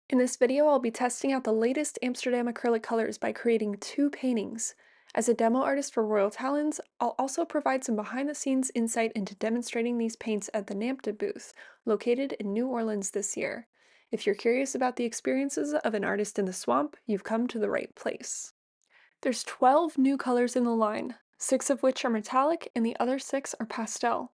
In this video, I'll be testing out the latest Amsterdam acrylic colors by creating two paintings. As a demo artist for Royal Talens, I'll also provide some behind-the-scenes insight into demonstrating these paints at the NAMTA booth, located in New Orleans this year. If you're curious about the experiences of an artist in the swamp, you've come to the right place. There's 12 new colors in the line, 6 of which are metallic and the other 6 are pastel.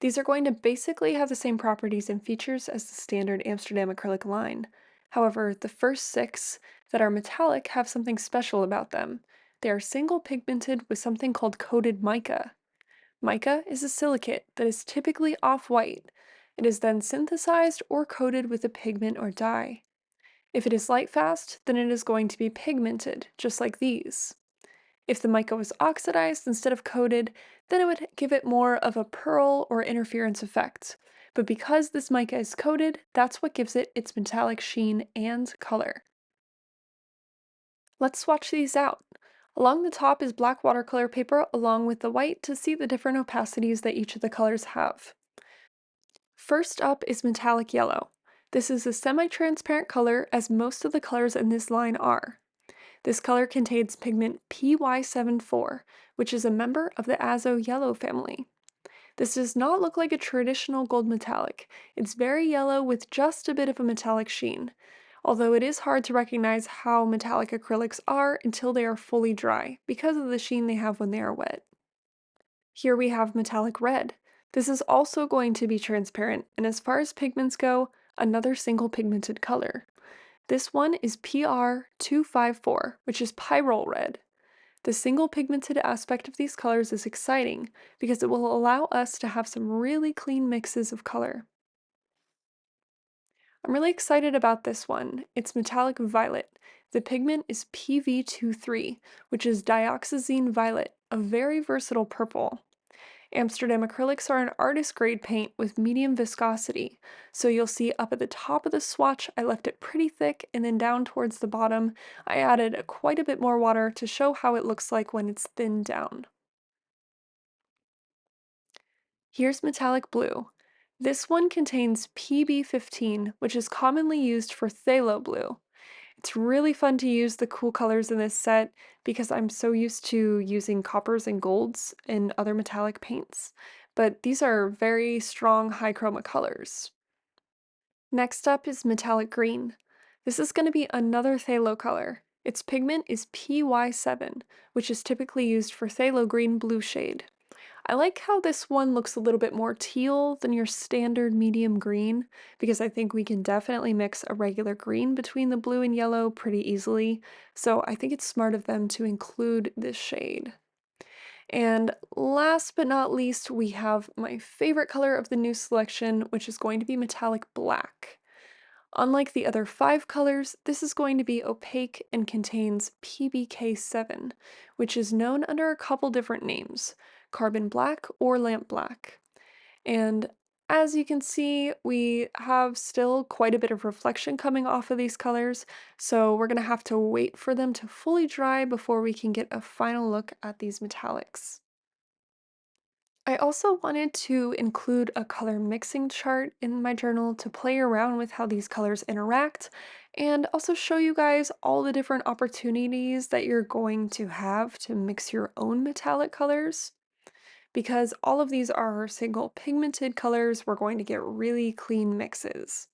These are going to basically have the same properties and features as the standard Amsterdam acrylic line. However, the first 6 that are metallic have something special about them. They are single pigmented with something called coated mica. Mica is a silicate that is typically off-white. It is then synthesized or coated with a pigment or dye. If it is light-fast, then it is going to be pigmented, just like these. If the mica was oxidized instead of coated, then it would give it more of a pearl or interference effect. But because this mica is coated, that's what gives it its metallic sheen and color. Let's swatch these out. Along the top is black watercolor paper along with the white to see the different opacities that each of the colors have. First up is metallic yellow. This is a semi-transparent color as most of the colors in this line are. This color contains pigment PY74, which is a member of the azo yellow family. This does not look like a traditional gold metallic. It's very yellow with just a bit of a metallic sheen, although it is hard to recognize how metallic acrylics are until they are fully dry, because of the sheen they have when they are wet. Here we have metallic red. This is also going to be transparent, and as far as pigments go, another single pigmented color. This one is PR254, which is pyrrole red. The single pigmented aspect of these colors is exciting because it will allow us to have some really clean mixes of color. I'm really excited about this one. It's metallic violet. The pigment is PV23, which is dioxazine violet, a very versatile purple. Amsterdam acrylics are an artist grade paint with medium viscosity, so you'll see up at the top of the swatch I left it pretty thick, and then down towards the bottom I added quite a bit more water to show how it looks like when it's thinned down. Here's metallic blue. This one contains PB15, which is commonly used for phthalo blue. It's really fun to use the cool colors in this set because I'm so used to using coppers and golds in other metallic paints, but these are very strong high chroma colors. Next up is metallic green. This is going to be another phthalo color. Its pigment is PY7, which is typically used for phthalo green blue shade. I like how this one looks a little bit more teal than your standard medium green, because I think we can definitely mix a regular green between the blue and yellow pretty easily, so I think it's smart of them to include this shade. And last but not least, we have my favorite color of the new selection, which is going to be metallic black. Unlike the other 5 colors, this is going to be opaque and contains PBK7, which is known under a couple different names, carbon black or lamp black. And as you can see, we have still quite a bit of reflection coming off of these colors, so we're going to have to wait for them to fully dry before we can get a final look at these metallics. I also wanted to include a color mixing chart in my journal to play around with how these colors interact and also show you guys all the different opportunities that you're going to have to mix your own metallic colors. Because all of these are single pigmented colors, we're going to get really clean mixes.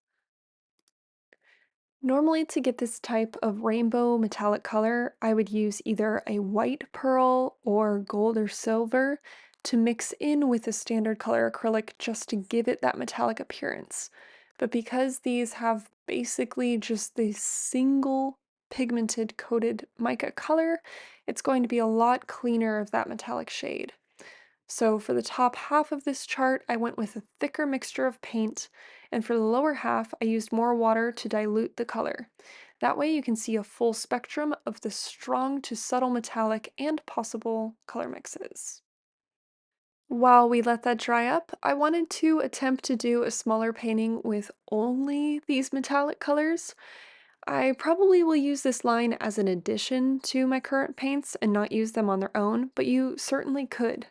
Normally, to get this type of rainbow metallic color, I would use either a white pearl or gold or silver to mix in with a standard color acrylic just to give it that metallic appearance. But because these have basically just the single pigmented coated mica color, it's going to be a lot cleaner of that metallic shade. So for the top half of this chart, I went with a thicker mixture of paint, and for the lower half, I used more water to dilute the color. That way you can see a full spectrum of the strong to subtle metallic and possible color mixes. While we let that dry up, I wanted to attempt to do a smaller painting with only these metallic colors. I probably will use this line as an addition to my current paints and not use them on their own, but you certainly could.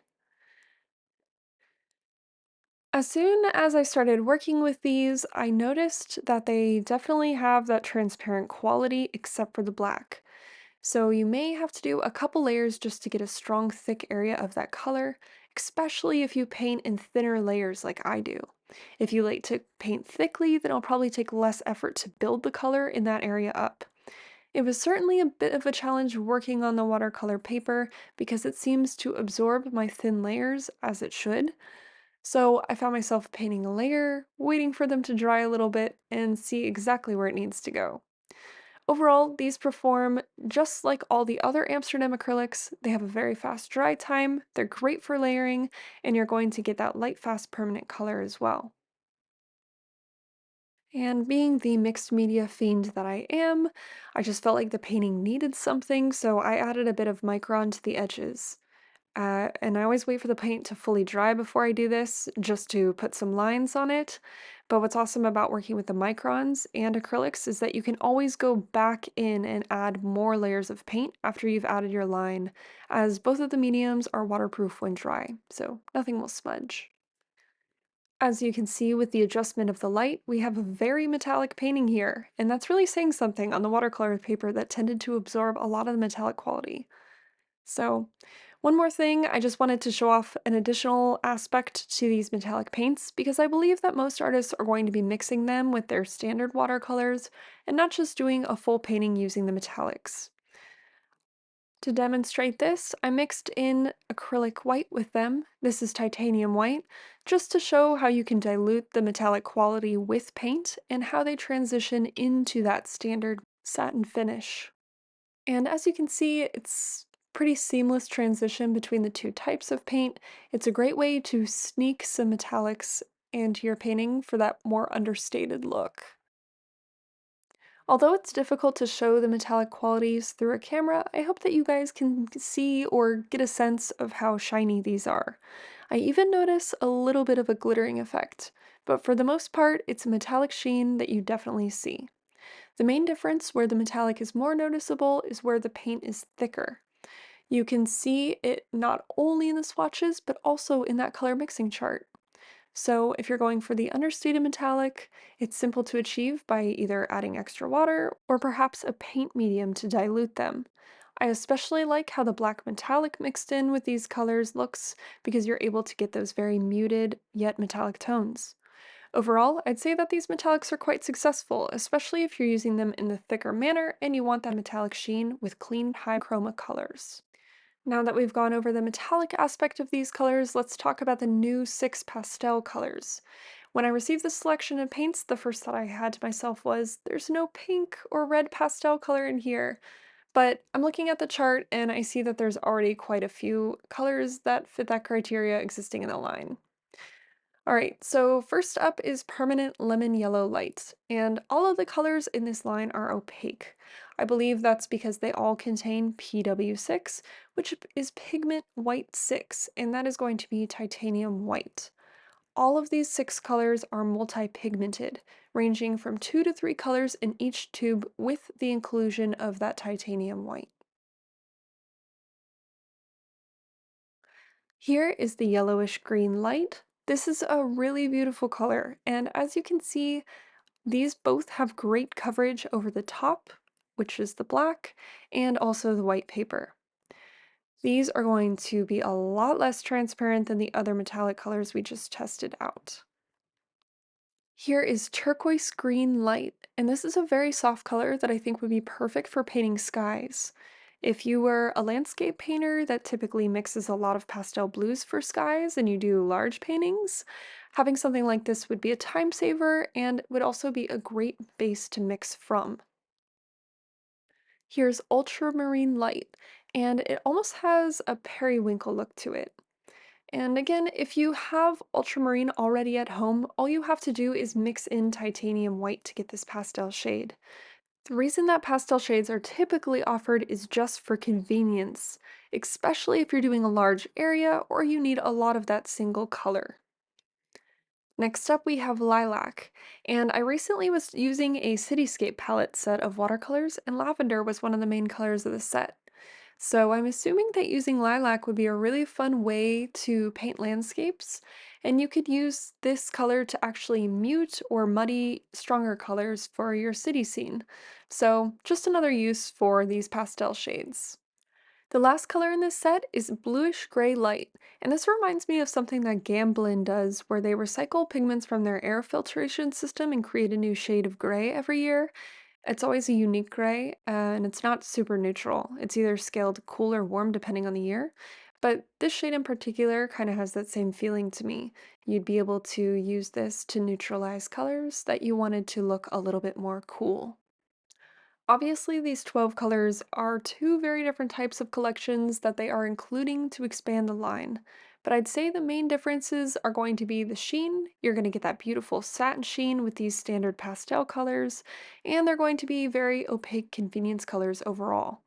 As soon as I started working with these, I noticed that they definitely have that transparent quality except for the black. So you may have to do a couple layers just to get a strong, thick area of that color, especially if you paint in thinner layers like I do. If you like to paint thickly, then it'll probably take less effort to build the color in that area up. It was certainly a bit of a challenge working on the watercolor paper because it seems to absorb my thin layers as it should. So I found myself painting a layer, waiting for them to dry a little bit, and see exactly where it needs to go. Overall, these perform just like all the other Amsterdam acrylics. They have a very fast dry time, they're great for layering, and you're going to get that light, fast, permanent color as well. And being the mixed media fiend that I am, I just felt like the painting needed something, so I added a bit of micron to the edges. And I always wait for the paint to fully dry before I do this, just to put some lines on it. But what's awesome about working with the microns and acrylics is that you can always go back in and add more layers of paint after you've added your line, as both of the mediums are waterproof when dry, so nothing will smudge. As you can see with the adjustment of the light, we have a very metallic painting here, and that's really saying something on the watercolor paper that tended to absorb a lot of the metallic quality. So, one more thing, I just wanted to show off an additional aspect to these metallic paints because I believe that most artists are going to be mixing them with their standard watercolors and not just doing a full painting using the metallics. To demonstrate this, I mixed in acrylic white with them. This is titanium white, just to show how you can dilute the metallic quality with paint and how they transition into that standard satin finish. And as you can see, it's pretty seamless transition between the two types of paint. It's a great way to sneak some metallics into your painting for that more understated look. Although it's difficult to show the metallic qualities through a camera, I hope that you guys can see or get a sense of how shiny these are. I even notice a little bit of a glittering effect, but for the most part, it's a metallic sheen that you definitely see. The main difference where the metallic is more noticeable is where the paint is thicker. You can see it not only in the swatches, but also in that color mixing chart. So if you're going for the understated metallic, it's simple to achieve by either adding extra water or perhaps a paint medium to dilute them. I especially like how the black metallic mixed in with these colors looks because you're able to get those very muted yet metallic tones. Overall, I'd say that these metallics are quite successful, especially if you're using them in the thicker manner and you want that metallic sheen with clean high chroma colors. Now that we've gone over the metallic aspect of these colors, let's talk about the new 6 pastel colors. When I received this selection of paints, the first thought I had to myself was, there's no pink or red pastel color in here. But I'm looking at the chart and I see that there's already quite a few colors that fit that criteria existing in the line. Alright, so first up is Permanent Lemon Yellow Light, and all of the colors in this line are opaque. I believe that's because they all contain PW6, which is pigment white 6, and that is going to be titanium white. All of these 6 colors are multi-pigmented, ranging from 2 to 3 colors in each tube with the inclusion of that titanium white. Here is the yellowish green light. This is a really beautiful color, and as you can see, these both have great coverage over the top, which is the black, and also the white paper. These are going to be a lot less transparent than the other metallic colors we just tested out. Here is turquoise green light, and this is a very soft color that I think would be perfect for painting skies. If you were a landscape painter that typically mixes a lot of pastel blues for skies and you do large paintings, having something like this would be a time saver and would also be a great base to mix from. Here's ultramarine light, and it almost has a periwinkle look to it. And again, if you have ultramarine already at home, all you have to do is mix in titanium white to get this pastel shade. The reason that pastel shades are typically offered is just for convenience, especially if you're doing a large area or you need a lot of that single color. Next up we have lilac, and I recently was using a cityscape palette set of watercolors and lavender was one of the main colors of the set. So I'm assuming that using lilac would be a really fun way to paint landscapes, and you could use this color to actually mute or muddy stronger colors for your city scene. So just another use for these pastel shades. The last color in this set is bluish gray light, and this reminds me of something that Gamblin does where they recycle pigments from their air filtration system and create a new shade of gray every year. It's always a unique gray, and it's not super neutral. It's either scaled cool or warm depending on the year. But this shade in particular kind of has that same feeling to me. You'd be able to use this to neutralize colors that you wanted to look a little bit more cool. Obviously, these 12 colors are two very different types of collections that they are including to expand the line. But I'd say the main differences are going to be the sheen. You're going to get that beautiful satin sheen with these standard pastel colors, and they're going to be very opaque convenience colors overall.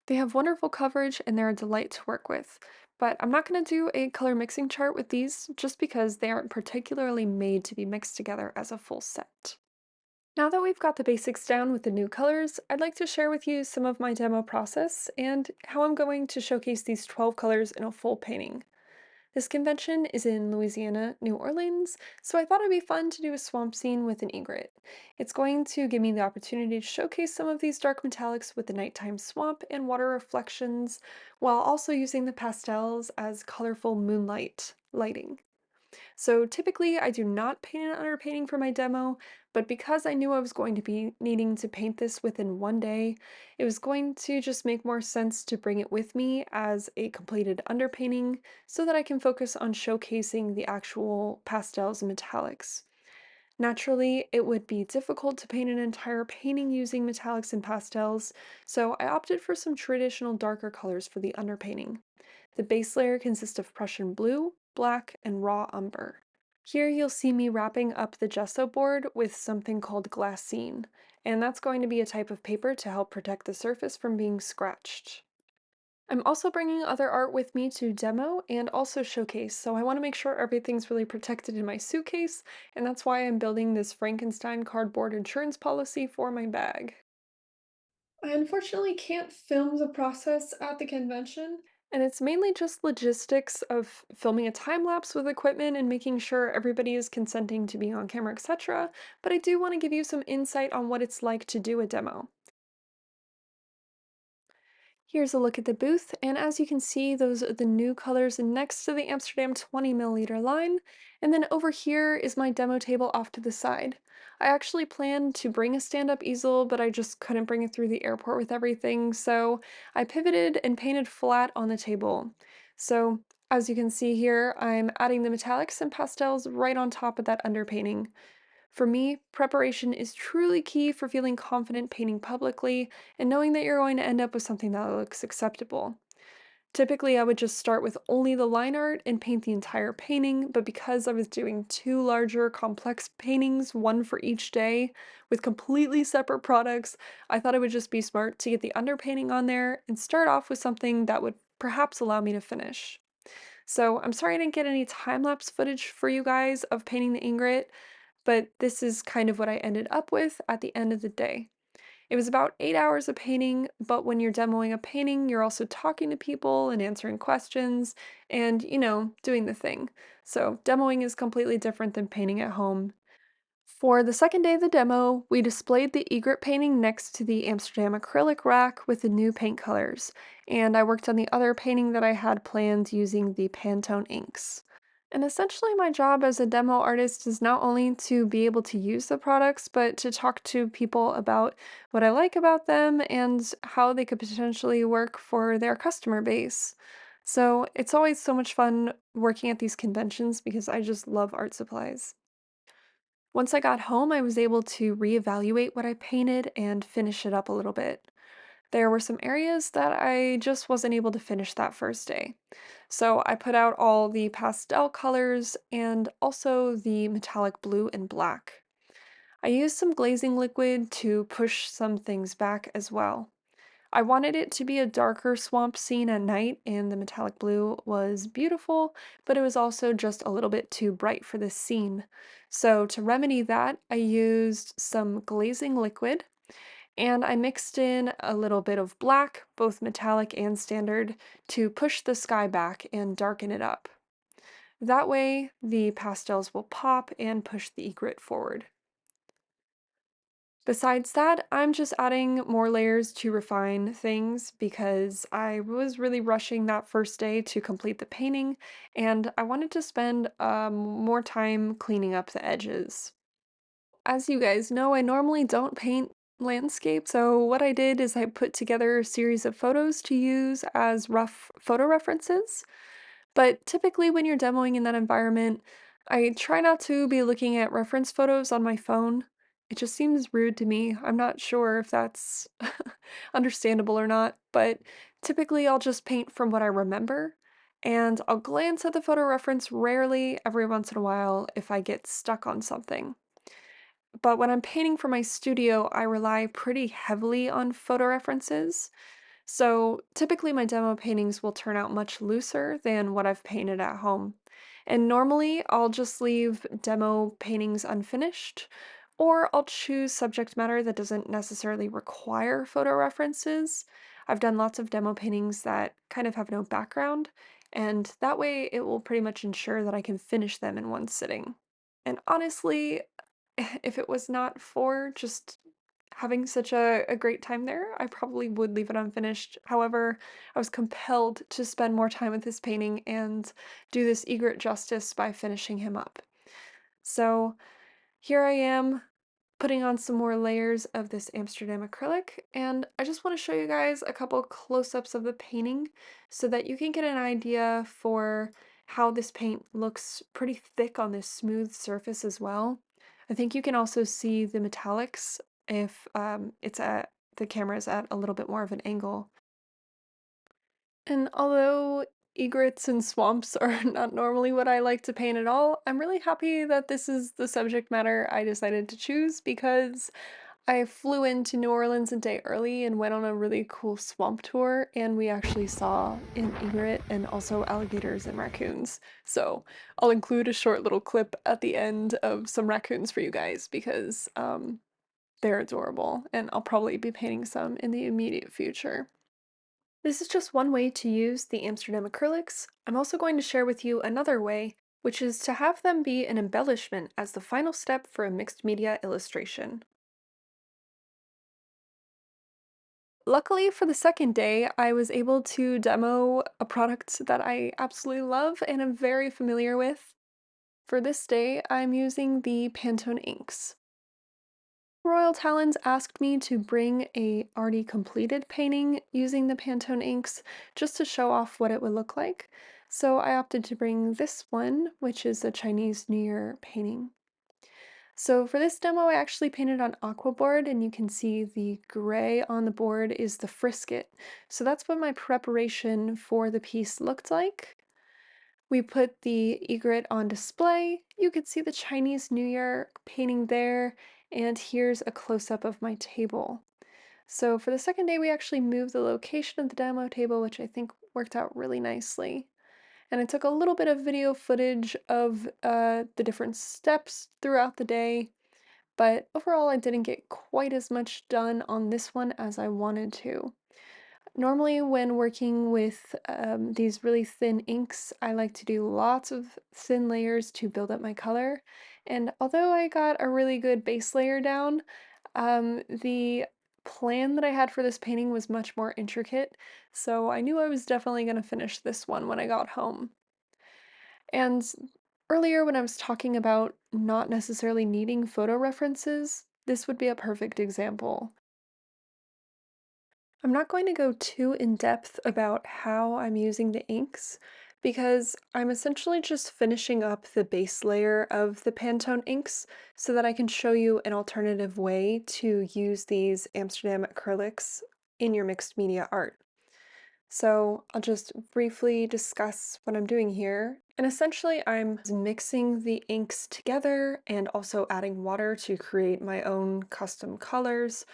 They have wonderful coverage and they're a delight to work with. But I'm not going to do a color mixing chart with these just because they aren't particularly made to be mixed together as a full set. Now that we've got the basics down with the new colors, I'd like to share with you some of my demo process and how I'm going to showcase these 12 colors in a full painting. This convention is in Louisiana, New Orleans, so I thought it'd be fun to do a swamp scene with an egret. It's going to give me the opportunity to showcase some of these dark metallics with the nighttime swamp and water reflections, while also using the pastels as colorful moonlight lighting. So typically I do not paint an underpainting for my demo, but because I knew I was going to be needing to paint this within one day, it was going to just make more sense to bring it with me as a completed underpainting so that I can focus on showcasing the actual pastels and metallics. Naturally, it would be difficult to paint an entire painting using metallics and pastels, so I opted for some traditional darker colors for the underpainting. The base layer consists of Prussian blue, black, and raw umber. Here you'll see me wrapping up the gesso board with something called glassine, and that's going to be a type of paper to help protect the surface from being scratched. I'm also bringing other art with me to demo and also showcase, so I want to make sure everything's really protected in my suitcase, and that's why I'm building this Frankenstein cardboard insurance policy for my bag. I unfortunately can't film the process at the convention, and it's mainly just logistics of filming a time lapse with equipment and making sure everybody is consenting to be on camera, etc. But I do want to give you some insight on what it's like to do a demo. Here's a look at the booth, and as you can see, those are the new colors next to the Amsterdam 20 milliliter line, and then over here is my demo table off to the side. I actually planned to bring a stand-up easel, but I just couldn't bring it through the airport with everything, so I pivoted and painted flat on the table. So, as you can see here, I'm adding the metallics and pastels right on top of that underpainting. For me, preparation is truly key for feeling confident painting publicly and knowing that you're going to end up with something that looks acceptable. Typically, I would just start with only the line art and paint the entire painting, but because I was doing two larger, complex paintings, one for each day, with completely separate products, I thought it would just be smart to get the underpainting on there and start off with something that would perhaps allow me to finish. So I'm sorry I didn't get any time-lapse footage for you guys of painting the ingret, but this is kind of what I ended up with at the end of the day. It was about 8 hours of painting, but when you're demoing a painting, you're also talking to people and answering questions and, doing the thing. So, demoing is completely different than painting at home. For the second day of the demo, we displayed the egret painting next to the Amsterdam acrylic rack with the new paint colors, and I worked on the other painting that I had planned using the Pantone inks. And essentially, my job as a demo artist is not only to be able to use the products, but to talk to people about what I like about them and how they could potentially work for their customer base. So it's always so much fun working at these conventions because I just love art supplies. Once I got home, I was able to reevaluate what I painted and finish it up a little bit. There were some areas that I just wasn't able to finish that first day. So I put out all the pastel colors and also the metallic blue and black. I used some glazing liquid to push some things back as well. I wanted it to be a darker swamp scene at night, and the metallic blue was beautiful, but it was also just a little bit too bright for this scene. So to remedy that, I used some glazing liquid And I mixed in a little bit of black, both metallic and standard, to push the sky back and darken it up. That way, the pastels will pop and push the egret forward. Besides that, I'm just adding more layers to refine things because I was really rushing that first day to complete the painting, and I wanted to spend more time cleaning up the edges. As you guys know, I normally don't paint landscape, so what I did is I put together a series of photos to use as rough photo references. But typically, when you're demoing in that environment, I try not to be looking at reference photos on my phone. It just seems rude to me. I'm not sure if that's understandable or not, but typically I'll just paint from what I remember, and I'll glance at the photo reference rarely every once in a while if I get stuck on something. But when I'm painting for my studio, I rely pretty heavily on photo references. So typically my demo paintings will turn out much looser than what I've painted at home. And normally I'll just leave demo paintings unfinished, or I'll choose subject matter that doesn't necessarily require photo references. I've done lots of demo paintings that kind of have no background, and that way it will pretty much ensure that I can finish them in one sitting. And honestly, if it was not for just having such a great time there, I probably would leave it unfinished. However, I was compelled to spend more time with this painting and do this egret justice by finishing him up. So here I am putting on some more layers of this Amsterdam acrylic, and I just want to show you guys a couple close-ups of the painting so that you can get an idea for how this paint looks pretty thick on this smooth surface as well. I think you can also see the metallics if the camera is at a little bit more of an angle. And although egrets and swamps are not normally what I like to paint at all, I'm really happy that this is the subject matter I decided to choose because I flew into New Orleans a day early and went on a really cool swamp tour, and we actually saw an egret and also alligators and raccoons. So I'll include a short little clip at the end of some raccoons for you guys because they're adorable, and I'll probably be painting some in the immediate future. This is just one way to use the Amsterdam acrylics. I'm also going to share with you another way, which is to have them be an embellishment as the final step for a mixed media illustration. Luckily for the second day, I was able to demo a product that I absolutely love and am very familiar with. For this day, I'm using the Pantone inks. Royal Talens asked me to bring a already completed painting using the Pantone inks just to show off what it would look like. So I opted to bring this one, which is a Chinese New Year painting. So for this demo, I actually painted on aqua board, and you can see the gray on the board is the frisket. So that's what my preparation for the piece looked like. We put the egret on display. You could see the Chinese New Year painting there, and here's a close-up of my table. So for the second day, we actually moved the location of the demo table, which I think worked out really nicely. And I took a little bit of video footage of the different steps throughout the day, but overall I didn't get quite as much done on this one as I wanted to. Normally when working with these really thin inks, I like to do lots of thin layers to build up my color, and although I got a really good base layer down, the plan that I had for this painting was much more intricate, so I knew I was definitely going to finish this one when I got home. And earlier, when I was talking about not necessarily needing photo references, this would be a perfect example. I'm not going to go too in depth about how I'm using the inks because I'm essentially just finishing up the base layer of the Pantone inks so that I can show you an alternative way to use these Amsterdam acrylics in your mixed media art. So I'll just briefly discuss what I'm doing here. And essentially I'm mixing the inks together and also adding water to create my own custom colors.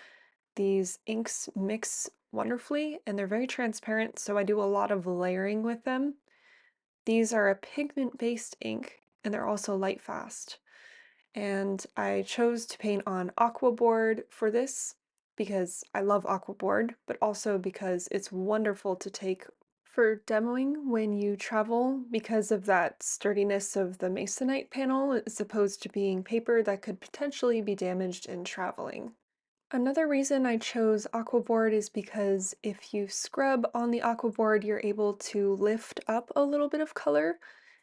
These inks mix wonderfully and they're very transparent, so I do a lot of layering with them. These are a pigment-based ink and they're also light fast. And I chose to paint on aqua board for this because I love aquaboard, but also because it's wonderful to take for demoing when you travel because of that sturdiness of the masonite panel as opposed to being paper that could potentially be damaged in traveling. Another reason I chose aquaboard is because if you scrub on the aquaboard, you're able to lift up a little bit of color.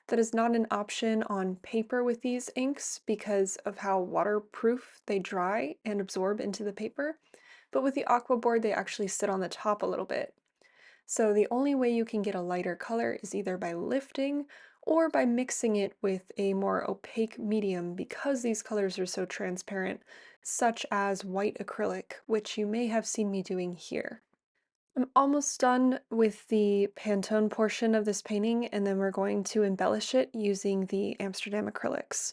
That is not an option on paper with these inks because of how waterproof they dry and absorb into the paper. But with the aquaboard, they actually sit on the top a little bit. So the only way you can get a lighter color is either by lifting or by mixing it with a more opaque medium because these colors are so transparent, such as white acrylic, which you may have seen me doing here. I'm almost done with the Pantone portion of this painting, and then we're going to embellish it using the Amsterdam acrylics.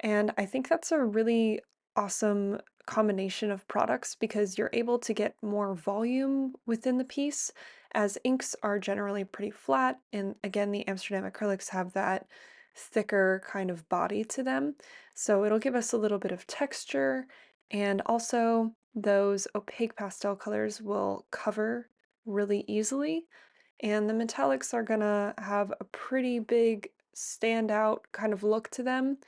And I think that's a really awesome combination of products because you're able to get more volume within the piece, as inks are generally pretty flat. And again, the Amsterdam acrylics have that thicker kind of body to them. So it'll give us a little bit of texture, and also those opaque pastel colors will cover really easily. And the metallics are gonna have a pretty big standout kind of look to them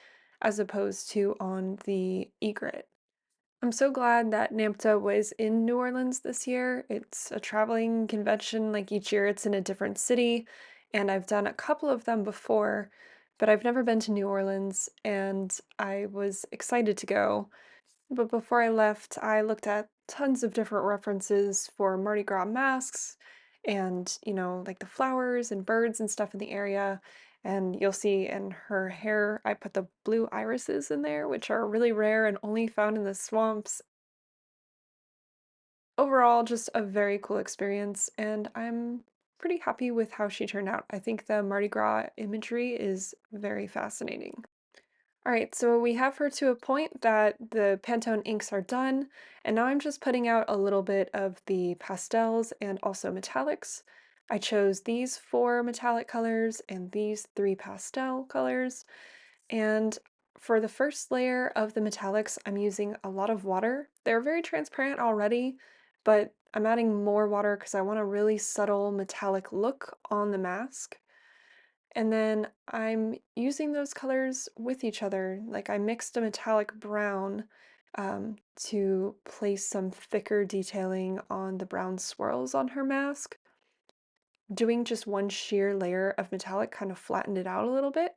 as opposed to on the egret. I'm so glad that NAMTA was in New Orleans this year. It's a traveling convention, like each year it's in a different city, and I've done a couple of them before, but I've never been to New Orleans, and I was excited to go. But before I left, I looked at tons of different references for Mardi Gras masks and, like the flowers and birds and stuff in the area. And you'll see in her hair, I put the blue irises in there, which are really rare and only found in the swamps. Overall, just a very cool experience, and I'm pretty happy with how she turned out. I think the Mardi Gras imagery is very fascinating. All right, so we have her to a point that the Pantone inks are done, and now I'm just putting out a little bit of the pastels and also metallics. I chose these four metallic colors and these three pastel colors, and for the first layer of the metallics, I'm using a lot of water. They're very transparent already, but I'm adding more water because I want a really subtle metallic look on the mask. And then I'm using those colors with each other. Like I mixed a metallic brown to place some thicker detailing on the brown swirls on her mask. Doing just one sheer layer of metallic kind of flattened it out a little bit.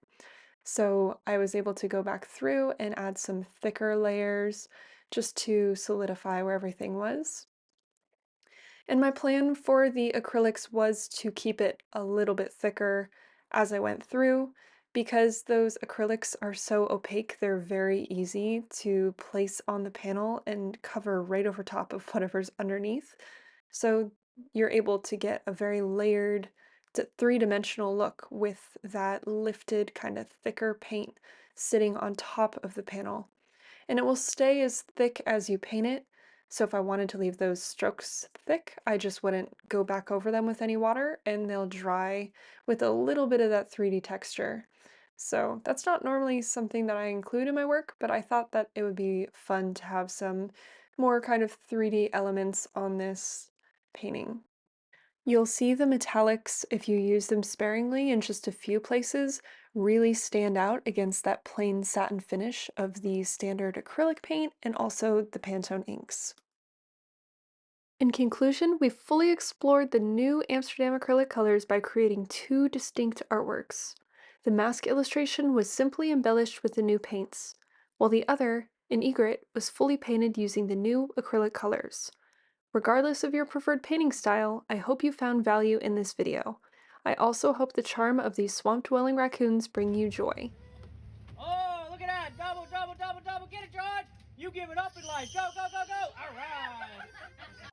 So I was able to go back through and add some thicker layers just to solidify where everything was. And my plan for the acrylics was to keep it a little bit thicker as I went through. Because those acrylics are so opaque, they're very easy to place on the panel and cover right over top of whatever's underneath. So you're able to get a very layered, three-dimensional look with that lifted kind of thicker paint sitting on top of the panel. And it will stay as thick as you paint it. So if I wanted to leave those strokes thick, I just wouldn't go back over them with any water and they'll dry with a little bit of that 3D texture. So that's not normally something that I include in my work, but I thought that it would be fun to have some more kind of 3D elements on this painting. You'll see the metallics, if you use them sparingly in just a few places, really stand out against that plain satin finish of the standard acrylic paint and also the Pantone inks. In conclusion, we've fully explored the new Amsterdam acrylic colors by creating two distinct artworks. The mask illustration was simply embellished with the new paints, while the other, an egret, was fully painted using the new acrylic colors. Regardless of your preferred painting style, I hope you found value in this video. I also hope the charm of these swamp-dwelling raccoons bring you joy. Oh, look at that. Double, double, double, double. Get it, George. You give it up in life. Go, go, go, go. All right.